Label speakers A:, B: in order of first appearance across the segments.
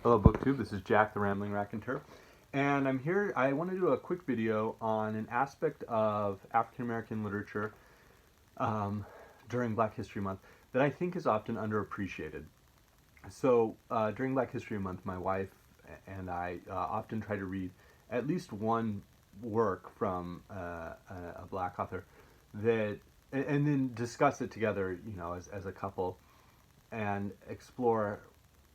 A: Hello, BookTube. This is Jack, the Rambling Raconteur, and I'm here. I want to do a quick video on an aspect of African American literature um, during Black History Month that I think is often underappreciated. So, during Black History Month, my wife and I often try to read at least one work from a Black author that, and then discuss it together, as a couple, and explore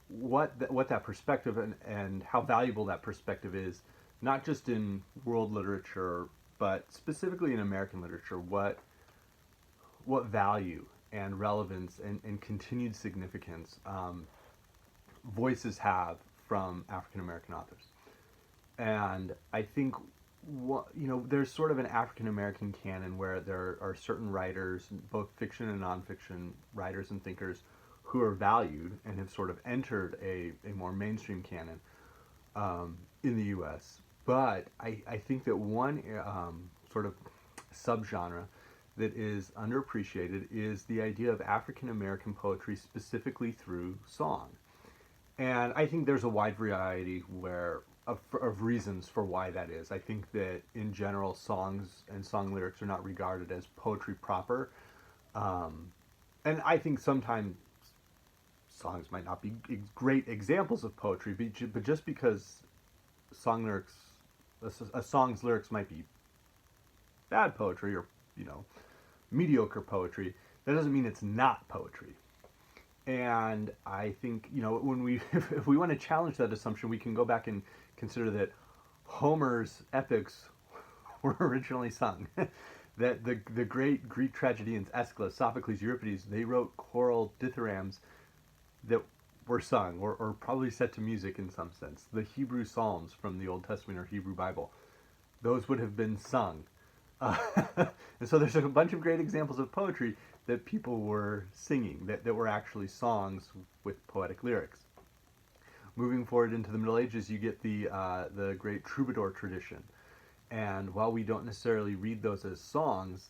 A: what that perspective and how valuable that perspective is, not just in world literature, but specifically in American literature. What value and relevance and continued significance voices have from African American authors. And I think there's sort of an African American canon where there are certain writers, both fiction and nonfiction writers and thinkers, who are valued and have sort of entered a more mainstream canon in the U.S. But I think that one sort of subgenre that is underappreciated is the idea of African American poetry, specifically through song. And I think there's a wide variety of reasons for why that is. I think that in general, songs and song lyrics are not regarded as poetry proper. Um, and I think sometimes songs might not be great examples of poetry, but just because song lyrics, a song's lyrics might be bad poetry or, you know, mediocre poetry, that doesn't mean it's not poetry. And I think, when we, if we want to challenge that assumption, we can go back and consider that Homer's epics were originally sung. That the great Greek tragedians Aeschylus, Sophocles, Euripides, they wrote choral dithyrambs that were sung or probably set to music in some sense. The Hebrew Psalms from the Old Testament or Hebrew Bible, those would have been sung. Uh, and so there's a bunch of great examples of poetry that people were singing, that were actually songs with poetic lyrics. Moving forward into the Middle Ages, you get the great troubadour tradition. And while we don't necessarily read those as songs,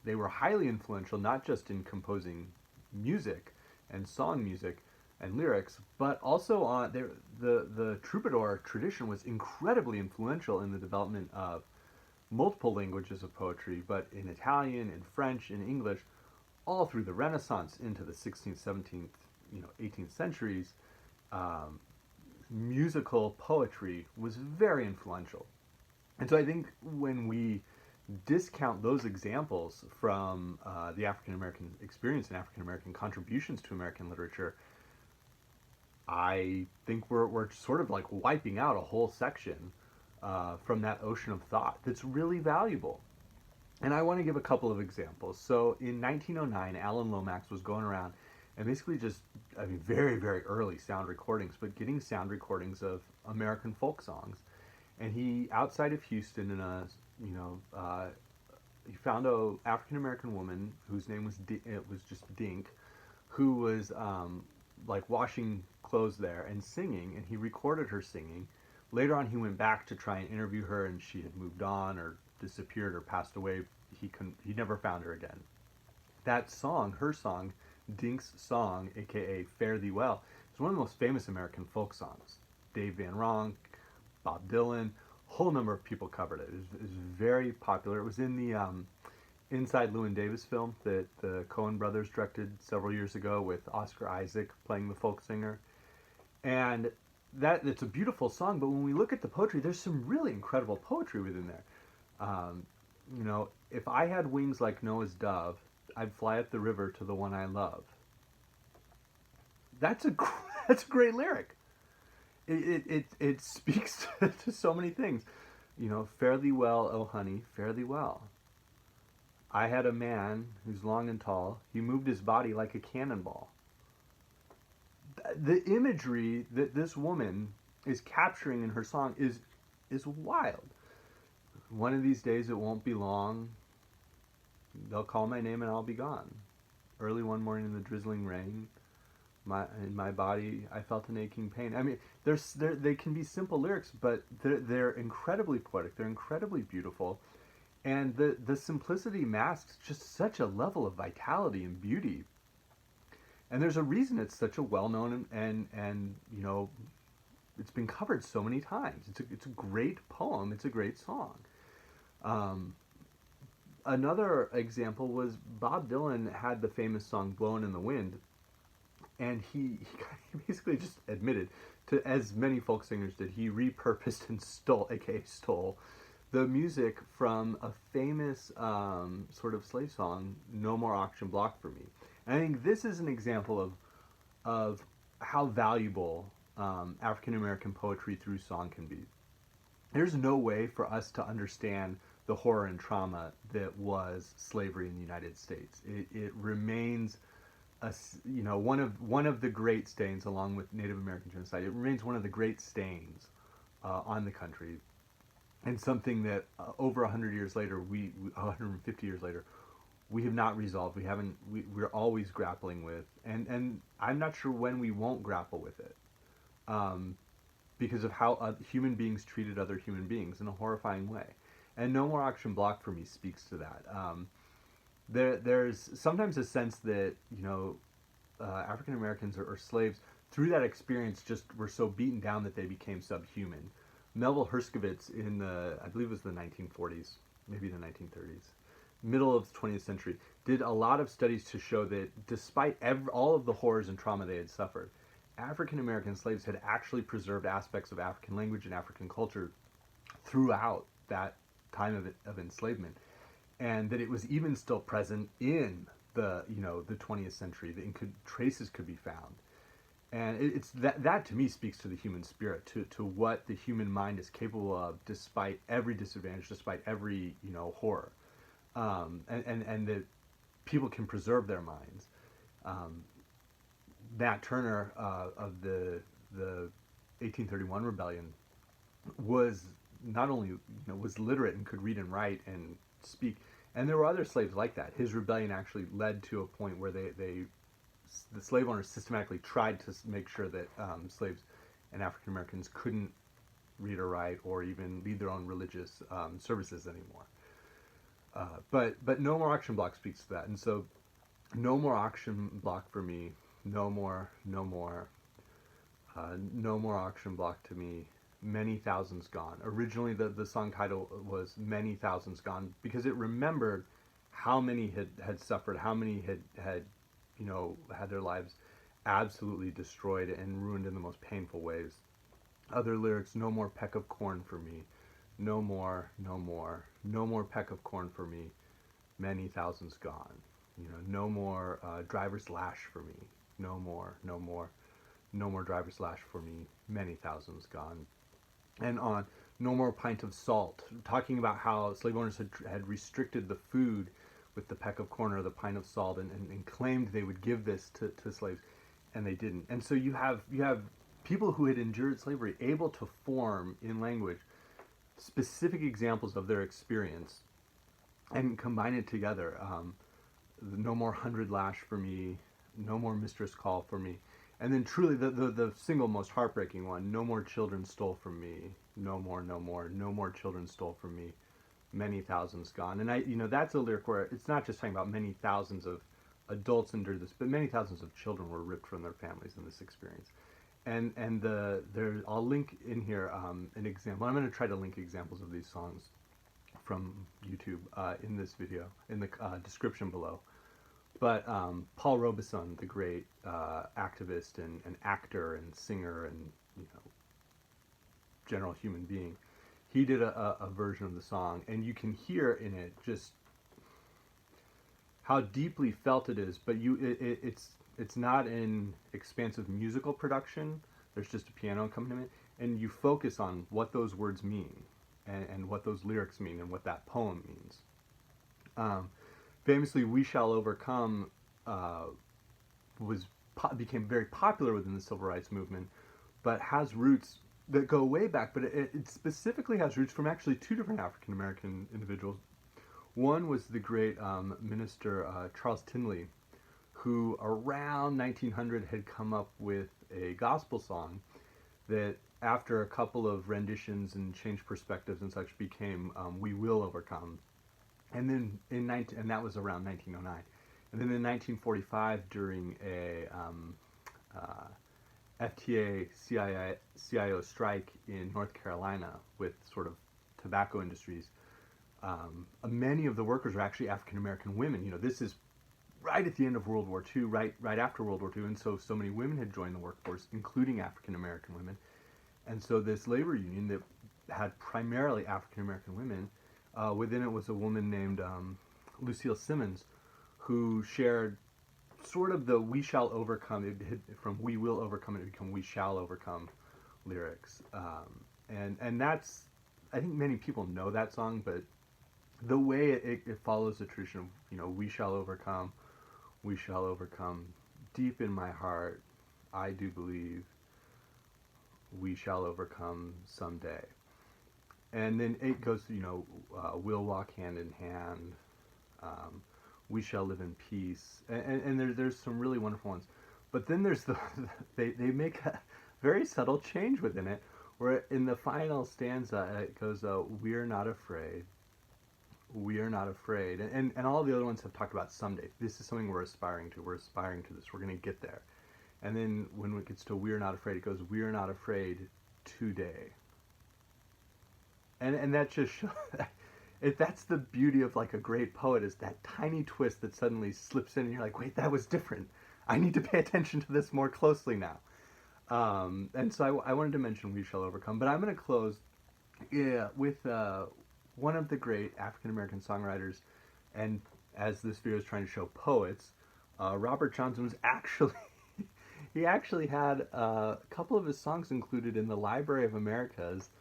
A: they were highly influential, not just in composing music and song music and lyrics, but also on the troubadour tradition was incredibly influential in the development of multiple languages of poetry, but in Italian, in French, in English, all through the Renaissance into the 16th, 17th, 18th centuries. Um, Musical poetry was very influential. And so I think when we discount those examples from the African American experience and African American contributions to American literature, I think we're sort of like wiping out a whole section from that ocean of thought that's really valuable. And I want to give a couple of examples. So in 1909, Alan Lomax was going around and basically just, I mean, very, very early sound recordings, but getting sound recordings of American folk songs. And he, outside of Houston, you know, uh, he found a African American woman whose name was it was just Dink, who was like washing clothes there and singing, and he recorded her singing. Later on, he went back to try and interview her, and she had moved on or disappeared or passed away. He never found her again. That song, her song, Dink's song, aka Fare Thee Well, is one of the most famous American folk songs. Dave Van Ronk, Bob Dylan, a whole number of people covered it. It was very popular. It was in the Inside Llewyn Davis film that the Coen brothers directed several years ago with Oscar Isaac playing the folk singer. And it's a beautiful song, but when we look at the poetry, there's some really incredible poetry within there. Um, if I had wings like Noah's dove, I'd fly up the river to the one I love. That's a that's a great lyric. It speaks to so many things. Fare thee well, oh honey, fare thee well. I had a man who's long and tall. He moved his body like a cannonball. The imagery that this woman is capturing in her song is wild. One of these days it won't be long. They'll call my name and I'll be gone. Early one morning in the drizzling rain, in my body I felt an aching pain. I mean, they can be simple lyrics, but they're incredibly poetic. They're incredibly beautiful, and the simplicity masks just such a level of vitality and beauty. And there's a reason it's such a well-known and it's been covered so many times. It's a great poem. It's a great song. Um, Another example was Bob Dylan had the famous song "Blowin' in the Wind," and he basically just admitted to, as many folk singers did, he repurposed and stole, aka stole, the music from a famous sort of slave song, "No More Auction Block for Me." And I think this is an example of how valuable African American poetry through song can be. There's no way for us to understand the horror and trauma that was slavery in the United States. It remains one of the great stains, along with Native American genocide. It remains one of the great stains on the country, and something that over 100 years later, 150 years later, we have not resolved. We're always grappling with, and I'm not sure when we won't grapple with it, because of how human beings treated other human beings in a horrifying way. And No More Auction Block for me speaks to that. There's sometimes a sense that African Americans or slaves through that experience just were so beaten down that they became subhuman. Melville Herskovitz in I believe it was the 1940s, maybe the 1930s, middle of the 20th century, did a lot of studies to show that despite all of the horrors and trauma they had suffered, African American slaves had actually preserved aspects of African language and African culture throughout that time of enslavement, and that it was even still present in the 20th century. Traces could be found, and it's that to me speaks to the human spirit, to what the human mind is capable of despite every disadvantage, despite every horror, and that people can preserve their minds. Nat Turner of the 1831 rebellion was not only was literate and could read and write and speak, and there were other slaves like that. His rebellion actually led to a point where the slave owners systematically tried to make sure that slaves and African Americans couldn't read or write or even lead their own religious services anymore. But No More Auction Block speaks to that, and so No More Auction Block for me. No more, no more, no more auction block to me. Many thousands gone. Originally, the song title was Many Thousands Gone because it remembered how many had suffered, how many had had their lives absolutely destroyed and ruined in the most painful ways. Other lyrics: no more peck of corn for me. No more, no more, no more peck of corn for me. Many thousands gone. No more driver's lash for me. No more, no more, no more driver's lash for me. Many thousands gone. And on. No more pint of salt, talking about how slave owners had restricted the food with the peck of corn or the pint of salt, and claimed they would give this to slaves, and they didn't. And so you have people who had endured slavery able to form in language specific examples of their experience and combine it together. No more 100 lash for me. No more mistress call for me. And then truly the single most heartbreaking one: no more children stole from me. No more, no more, no more children stole from me. Many thousands gone. And that's a lyric where it's not just talking about many thousands of adults endured this, but many thousands of children were ripped from their families in this experience. And I'll link in here an example. I'm going to try to link examples of these songs from YouTube in this video, in the description below. But Paul Robeson, the great activist and actor and singer and general human being, he did a version of the song, and you can hear in it just how deeply felt it is. But it's not an expansive musical production. There's just a piano accompaniment, and you focus on what those words mean and what those lyrics mean and what that poem means. Famously, "We Shall Overcome" became very popular within the civil rights movement, but has roots that go way back. But it specifically has roots from actually two different African American individuals. One was the great minister Charles Tinley, who around 1900 had come up with a gospel song that, after a couple of renditions and changed perspectives and such, became "We Will Overcome." And then and that was around 1909. And then in 1945, during FTA CIO strike in North Carolina with sort of tobacco industries, many of the workers are actually African American women. This is right at the end of World War II, right after World War II, and so many women had joined the workforce, including African American women. And so this labor union that had primarily African American women, within it was a woman named Lucille Simmons, who shared sort of the "We shall overcome." From "We will overcome" it become "We shall overcome" lyrics, and that's, I think many people know that song, but the way it follows the tradition of "We shall overcome, we shall overcome." Deep in my heart, I do believe we shall overcome someday. And then it goes to, we'll walk hand in hand, we shall live in peace. And there's some really wonderful ones. But then there's they make a very subtle change within it, where in the final stanza it goes, we're not afraid. We are not afraid. And all the other ones have talked about someday. This is something we're aspiring to. We're aspiring to this. We're going to get there. And then when it gets to we're not afraid, it goes, we're not afraid today. And that just shows, that's the beauty of like a great poet, is that tiny twist that suddenly slips in and you're like, wait, that was different. I need to pay attention to this more closely now. And so I wanted to mention We Shall Overcome, but I'm going to close with one of the great African-American songwriters, and as this video is trying to show, poets. Robert Johnson was actually, he actually had a couple of his songs included in the Library of America's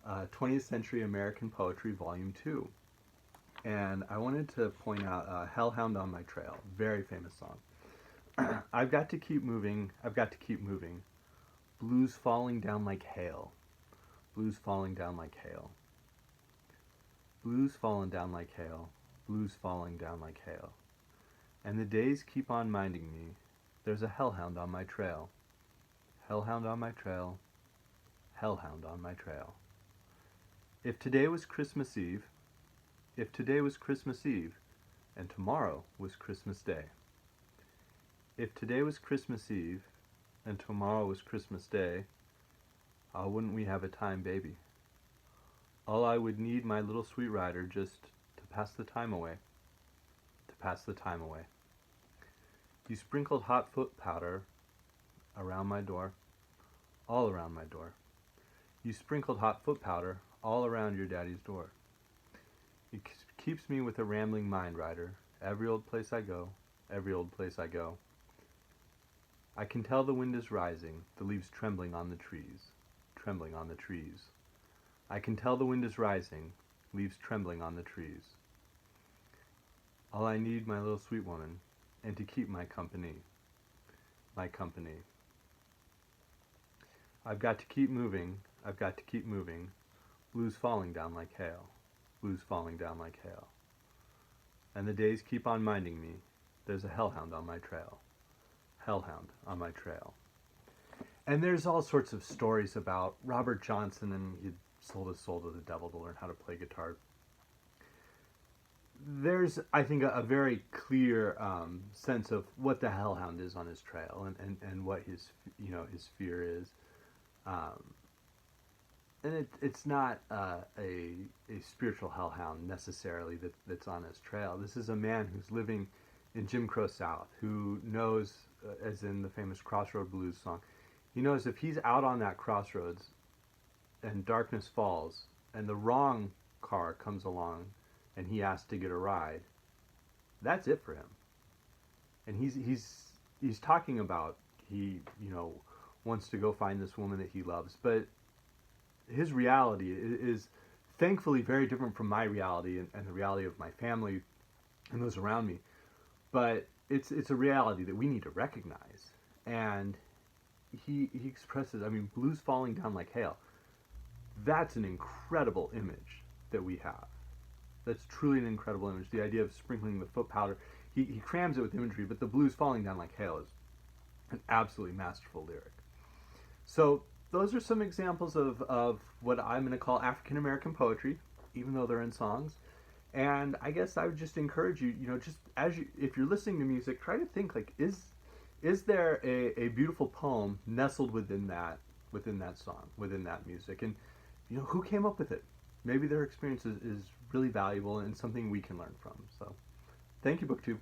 A: 20th Century American Poetry Volume 2. And I wanted to point out Hellhound on My Trail, very famous song. I've got to keep moving, I've got to keep moving. Blues falling down like hail. Blues falling down like hail. Blues falling down like hail. Blues falling down like hail. And the days keep on minding me. There's a hellhound on my trail. Hellhound on my trail. Hellhound on my trail. If today was Christmas Eve, if today was Christmas Eve, and tomorrow was Christmas Day. If today was Christmas Eve, and tomorrow was Christmas Day, wouldn't we have a time, baby? All I would need, my little sweet rider, just to pass the time away. To pass the time away. You sprinkled hot foot powder around my door, all around my door. You sprinkled hot foot powder all around your daddy's door. It keeps me with a rambling mind, rider, every old place I go, every old place I go. I can tell the wind is rising, the leaves trembling on the trees, trembling on the trees. I can tell the wind is rising, leaves trembling on the trees. All I need, my little sweet woman, and to keep my company, my company. I've got to keep moving, I've got to keep moving. Blues falling down like hail, blues falling down like hail. And the days keep on minding me, there's a hellhound on my trail. Hellhound on my trail. And there's all sorts of stories about Robert Johnson, and he sold his soul to the devil to learn how to play guitar. There's, I think, a very clear sense of what the hellhound is on his trail, and what his fear is. And it's not a spiritual hellhound necessarily that's on his trail. This is a man who's living in Jim Crow South, who knows, as in the famous Crossroad Blues song, he knows if he's out on that crossroads and darkness falls and the wrong car comes along and he asks to get a ride, that's it for him. And he's talking about, he wants to go find this woman that he loves, but his reality is thankfully very different from my reality and the reality of my family and those around me. But it's a reality that we need to recognize. And he expresses, blues falling down like hail. That's an incredible image that we have. That's truly an incredible image. The idea of sprinkling the foot powder. He crams it with imagery, but the blues falling down like hail is an absolutely masterful lyric. So those are some examples of what I'm going to call African American poetry, even though they're in songs. And I guess I would just encourage you, just if you're listening to music, try to think, like, is is there a beautiful poem nestled within that song, within that music? And you know, who came up with it? Maybe their experience is really valuable and something we can learn from. So thank you, BookTube.